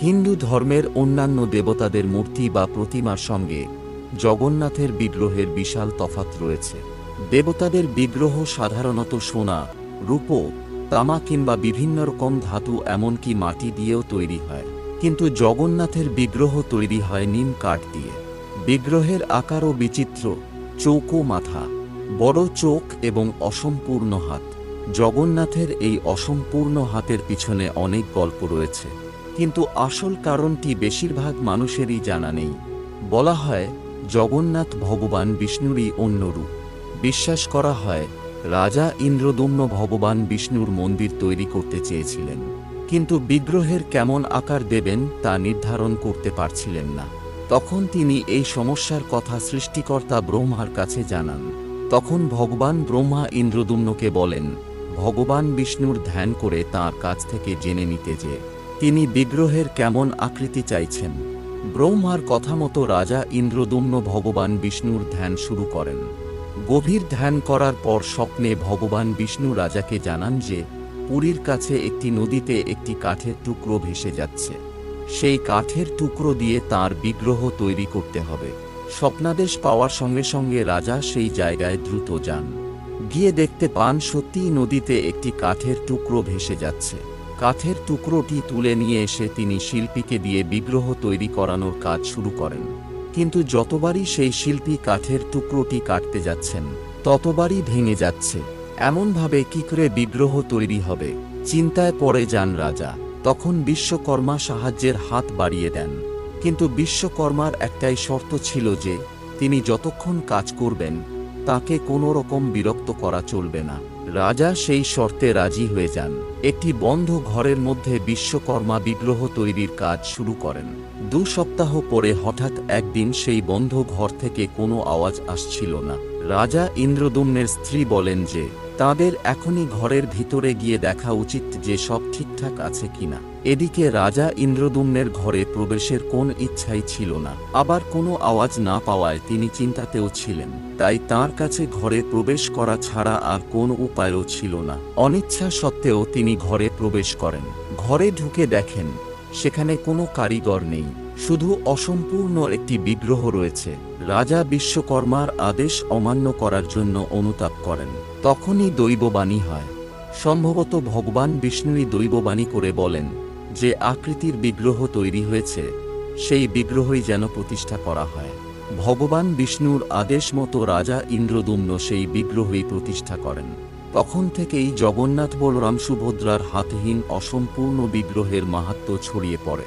হিন্দু ধর্মের অন্যান্য দেবতাদের মূর্তি বা প্রতিমার সঙ্গে জগন্নাথের বিগ্রহের বিশাল তফাৎ রয়েছে। দেবতাদের বিগ্রহ সাধারণত সোনা, রূপো, তামা কিংবা বিভিন্ন রকম ধাতু এমনকি মাটি দিয়েও তৈরি হয়, কিন্তু জগন্নাথের বিগ্রহ তৈরি হয় নিম কাঠ দিয়ে। বিগ্রহের আকারও বিচিত্র, চৌকো মাথা, বড় চোখ এবং অসম্পূর্ণ হাত। জগন্নাথের এই অসম্পূর্ণ হাতের পিছনে অনেক গল্প রয়েছে, কিন্তু আসল কারণটি বেশিরভাগ মানুষেরই জানা নেই। বলা হয় জগন্নাথ ভগবান বিষ্ণুরই অন্য রূপ। বিশ্বাস করা হয় রাজা ইন্দ্রদম্ন ভগবান বিষ্ণুর মন্দির তৈরি করতে চেয়েছিলেন, কিন্তু বিগ্রহের কেমন আকার দেবেন তা নির্ধারণ করতে পারছিলেন না। তখন তিনি এই সমস্যার কথা সৃষ্টিকর্তা ব্রহ্মার কাছে জানান। তখন ভগবান ব্রহ্মা ইন্দ্রদম্নকে বলেন ভগবান বিষ্ণুর ধ্যান করে তাঁর কাছ থেকে জেনে নিতে যে তিনি বিগ্রহের কেমন আকৃতি চাইছেন। ব্রহ্মার কথা মতো রাজা ইন্দ্রদম্ন ভগবান বিষ্ণুর ধ্যান শুরু করেন। গভীর ধ্যান করার পর স্বপ্নে ভগবান বিষ্ণু রাজাকে জানান যে পুরীর কাছে একটি নদীতে একটি কাঠের টুকরো ভেসে যাচ্ছে। সেই কাঠের টুকরো দিয়ে তাঁর বিগ্রহ তৈরি করতে হবে। স্বপ্নাদেশ পাওয়ার সঙ্গে সঙ্গে রাজা সেই জায়গায় দ্রুত যান। গিয়ে দেখতে পান সত্যিই নদীতে একটি কাঠের টুকরো ভেসে যাচ্ছে। কাঠের টুকরোটি তুলে নিয়ে এসে তিনি শিল্পীকে দিয়ে বিগ্রহ তৈরি করানোর কাজ শুরু করেন, কিন্তু যতবারই সেই শিল্পী কাঠের টুকরোটি কাটতে যাচ্ছেন ততবারই ভেঙে যাচ্ছে। এমনভাবে কি করে বিগ্রহ তৈরি হবে, চিন্তায় পড়ে যান রাজা। তখন বিশ্বকর্মা সাহায্যের হাত বাড়িয়ে দেন, কিন্তু বিশ্বকর্মার একটাই শর্ত ছিল যে তিনি যতক্ষণ কাজ করবেন তাকে কোনো রকম বিরক্ত করা চলবে না। রাজা সেই শর্তে রাজি হয়ে যান। একটি বন্ধ ঘরের মধ্যে বিশ্বকর্মা বিগ্রহ তৈরির কাজ শুরু করেন। 2 সপ্তাহ পরে হঠাৎ একদিন সেই বন্ধ ঘর থেকে কোনো আওয়াজ আসছিল না। রাজা ইন্দ্রদম্নের স্ত্রী বলেন যে তাদের এখনই ঘরের ভিতরে গিয়ে দেখা উচিত যে সব ঠিকঠাক আছে কিনা। এদিকে রাজা ইন্দ্রদম্নের ঘরে প্রবেশের কোন ইচ্ছাই ছিল না, আবার কোনো আওয়াজ না পাওয়ায় তিনি চিন্তাতেও ছিলেন। তাই তার কাছে ঘরে প্রবেশ করা ছাড়া আর কোনো উপায়ও ছিল না। অনিচ্ছা সত্ত্বেও তিনি ঘরে প্রবেশ করেন। ঘরে ঢুকে দেখেন সেখানে কোনো কারিগর নেই, শুধু অসম্পূর্ণ একটি বিগ্রহ রয়েছে। রাজা বিশ্বকর্মার আদেশ অমান্য করার জন্য অনুতাপ করেন। তখনই দৈববাণী হয়। সম্ভবত ভগবান বিষ্ণুই দৈববাণী করে বলেন যে আকৃতির বিগ্রহ তৈরি হয়েছে সেই বিগ্রহই যেন প্রতিষ্ঠা করা হয়। ভগবান বিষ্ণুর আদেশ মতো রাজা ইন্দ্রদম্ন সেই বিগ্রহই প্রতিষ্ঠা করেন। তখন থেকেই জগন্নাথ বলরাম সুভদ্রার হাতহীন অসম্পূর্ণ বিগ্রহের মাহাত্ম্য ছড়িয়ে পড়ে।